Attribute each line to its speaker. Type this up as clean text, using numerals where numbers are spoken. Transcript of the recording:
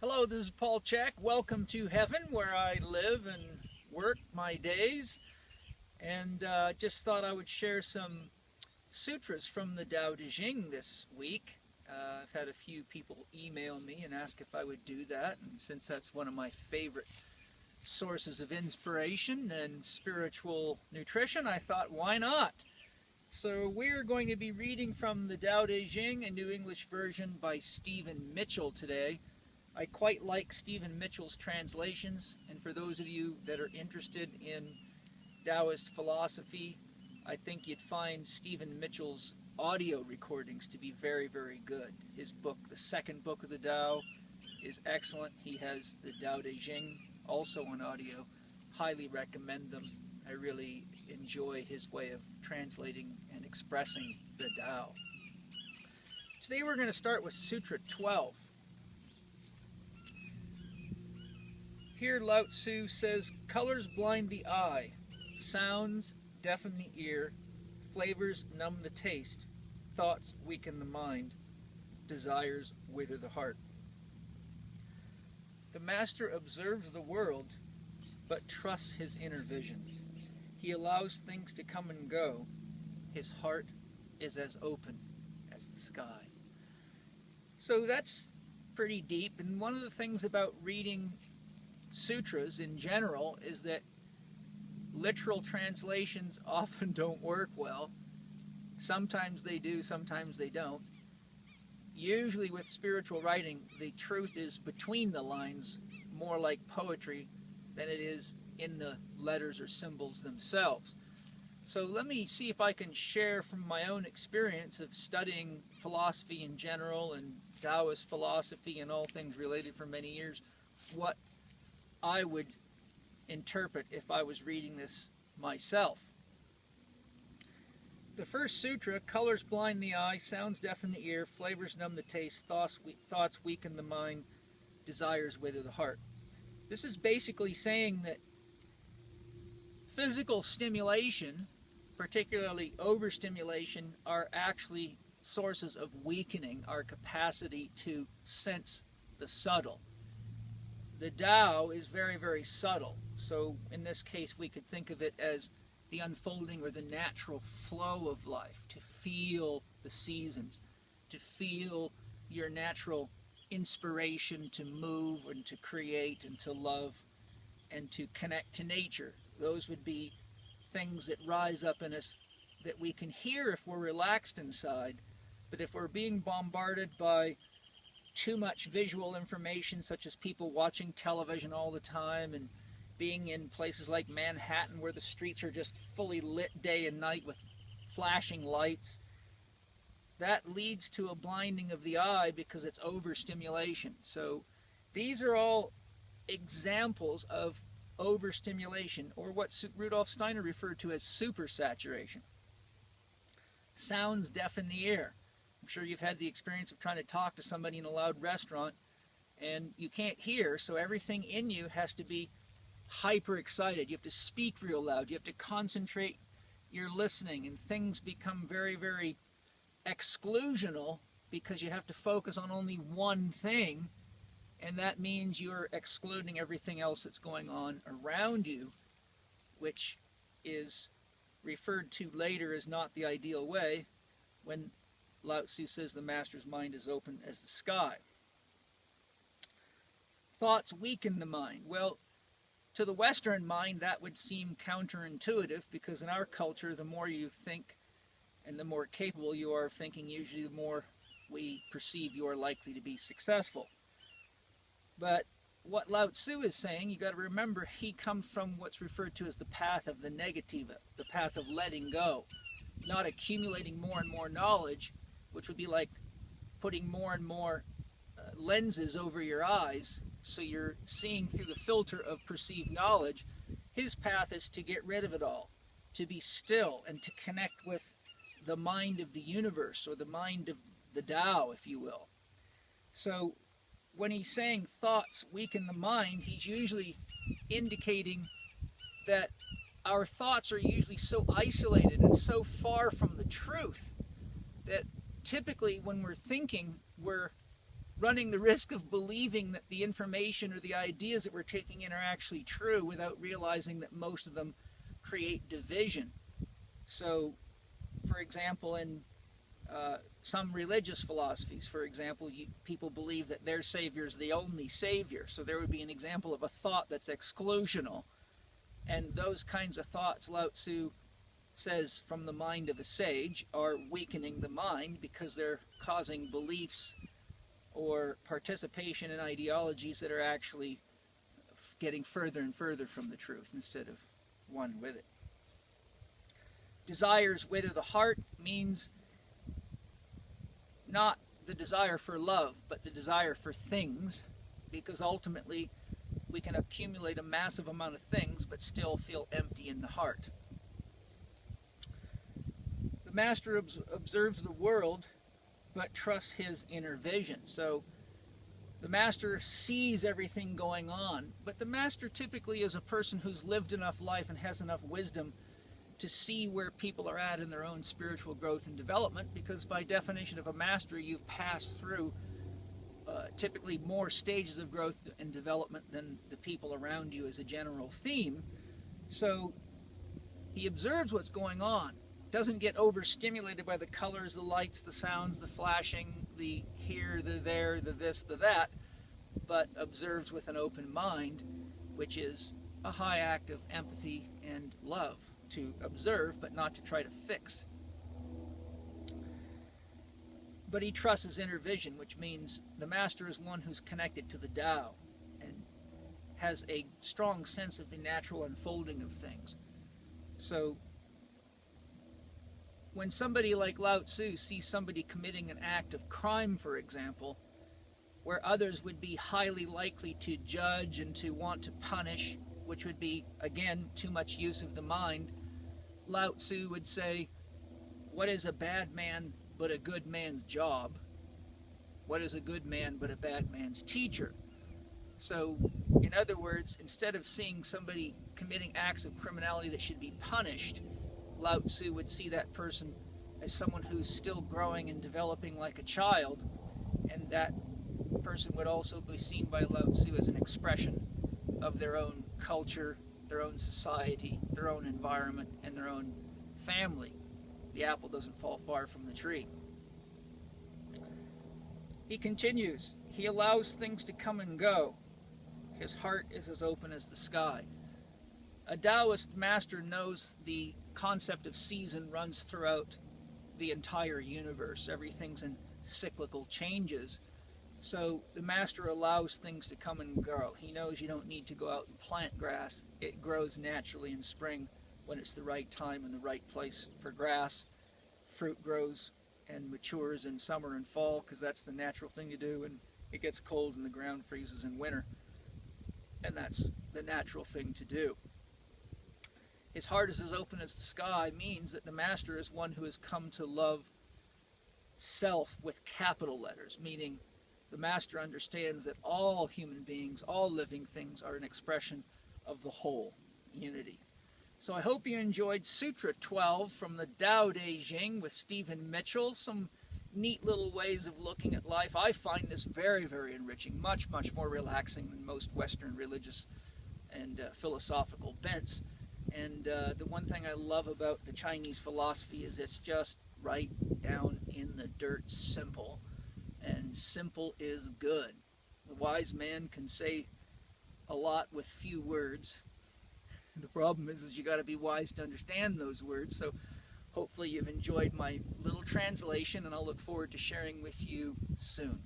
Speaker 1: Hello, this is Paul Chek. Welcome to heaven, where I live and work my days. And just thought I would share some sutras from the Tao Te Ching this week. I've had a few people email me and ask if I would do that. And since that's one of my favorite sources of inspiration and spiritual nutrition, I thought, why not? So we're going to be reading from the Tao Te Ching, a New English version by Stephen Mitchell today. I quite like Stephen Mitchell's translations, and for those of you that are interested in Taoist philosophy, I think you'd find Stephen Mitchell's audio recordings to be very, very good. His book, the second book of the Tao, is excellent. He has the Tao Te Ching also on audio. Highly recommend them. I really enjoy his way of translating and expressing the Tao. Today we're going to start with Sutra 12. Here Lao Tzu says, colors blind the eye, sounds deafen the ear, flavors numb the taste, thoughts weaken the mind, desires wither the heart. The master observes the world, but trusts his inner vision. He allows things to come and go. His heart is as open as the sky. So that's pretty deep, and one of the things about reading sutras in general is that literal translations often don't work well. Sometimes they do, sometimes they don't. Usually with spiritual writing, the truth is between the lines, more like poetry than it is in the letters or symbols themselves. So let me see if I can share from my own experience of studying philosophy in general and Taoist philosophy and all things related for many years, what I would interpret if I was reading this myself. The first sutra, colors blind the eye, sounds deafen the ear, flavors numb the taste, thoughts weaken the mind, desires wither the heart. This is basically saying that physical stimulation, particularly overstimulation, are actually sources of weakening our capacity to sense the subtle. The Tao is very, very subtle. So in this case, we could think of it as the unfolding or the natural flow of life, to feel the seasons, to feel your natural inspiration to move and to create and to love and to connect to nature. Those would be things that rise up in us that we can hear if we're relaxed inside. But if we're being bombarded by too much visual information, such as people watching television all the time and being in places like Manhattan where the streets are just fully lit day and night with flashing lights, that leads to a blinding of the eye because it's overstimulation. So these are all examples of overstimulation, or what Rudolf Steiner referred to as supersaturation. Sounds deafen the ear. I'm sure you've had the experience of trying to talk to somebody in a loud restaurant and you can't hear, so everything in you has to be hyper excited. You have to speak real loud. You have to concentrate your listening, and things become very, very exclusional because you have to focus on only one thing, and that means you're excluding everything else that's going on around you, which is referred to later as not the ideal way when Lao Tzu says the master's mind is open as the sky. Thoughts weaken the mind. Well, to the Western mind, that would seem counterintuitive because in our culture, the more you think and the more capable you are of thinking, usually the more we perceive you are likely to be successful. But what Lao Tzu is saying, you got to remember, he comes from what's referred to as the path of the negativa, the path of letting go, not accumulating more and more knowledge, which would be like putting more and more lenses over your eyes so you're seeing through the filter of perceived knowledge. His path is to get rid of it all, to be still and to connect with the mind of the universe, or the mind of the Tao, if you will. So when he's saying thoughts weaken the mind, he's usually indicating that our thoughts are usually so isolated and so far from the truth that typically when we're thinking, we're running the risk of believing that the information or the ideas that we're taking in are actually true without realizing that most of them create division. So, for example, in some religious philosophies, for example, people believe that their savior is the only savior. So there would be an example of a thought that's exclusional. And those kinds of thoughts, Lao Tzu says, from the mind of a sage, are weakening the mind because they're causing beliefs or participation in ideologies that are actually getting further and further from the truth instead of one with it. Desires wither the heart means not the desire for love, but the desire for things, because ultimately we can accumulate a massive amount of things but still feel empty in the heart. The master observes the world but trusts his inner vision. So the master sees everything going on, but the master typically is a person who's lived enough life and has enough wisdom to see where people are at in their own spiritual growth and development, because by definition of a master, you've passed through typically more stages of growth and development than the people around you as a general theme. So he observes what's going on, doesn't get overstimulated by the colors, the lights, the sounds, the flashing, the here, the there, the this, the that, but observes with an open mind, which is a high act of empathy and love, to observe but not to try to fix. But he trusts his inner vision, which means the master is one who's connected to the Tao and has a strong sense of the natural unfolding of things. So when somebody like Lao Tzu sees somebody committing an act of crime, for example, where others would be highly likely to judge and to want to punish, which would be, again, too much use of the mind, Lao Tzu would say, what is a bad man but a good man's job? What is a good man but a bad man's teacher? So, in other words, instead of seeing somebody committing acts of criminality that should be punished, Lao Tzu would see that person as someone who's still growing and developing like a child, and that person would also be seen by Lao Tzu as an expression of their own culture, their own society, their own environment, and their own family. The apple doesn't fall far from the tree. He continues, he allows things to come and go. His heart is as open as the sky. A Taoist master knows the concept of season runs throughout the entire universe. Everything's in cyclical changes. So the master allows things to come and grow. He knows you don't need to go out and plant grass. It grows naturally in spring when it's the right time and the right place for grass. Fruit grows and matures in summer and fall because that's the natural thing to do, and it gets cold and the ground freezes in winter. And that's the natural thing to do. His heart is as open as the sky means that the master is one who has come to love self with capital letters, meaning the master understands that all human beings, all living things, are an expression of the whole, unity. So I hope you enjoyed Sutra 12 from the Tao Te Ching with Stephen Mitchell. Some neat little ways of looking at life. I find this very, very enriching, much, much more relaxing than most Western religious and philosophical bents. And the one thing I love about the Chinese philosophy is it's just right down in the dirt simple. And simple is good. The wise man can say a lot with few words. The problem is you got to be wise to understand those words. So hopefully you've enjoyed my little translation, and I'll look forward to sharing with you soon.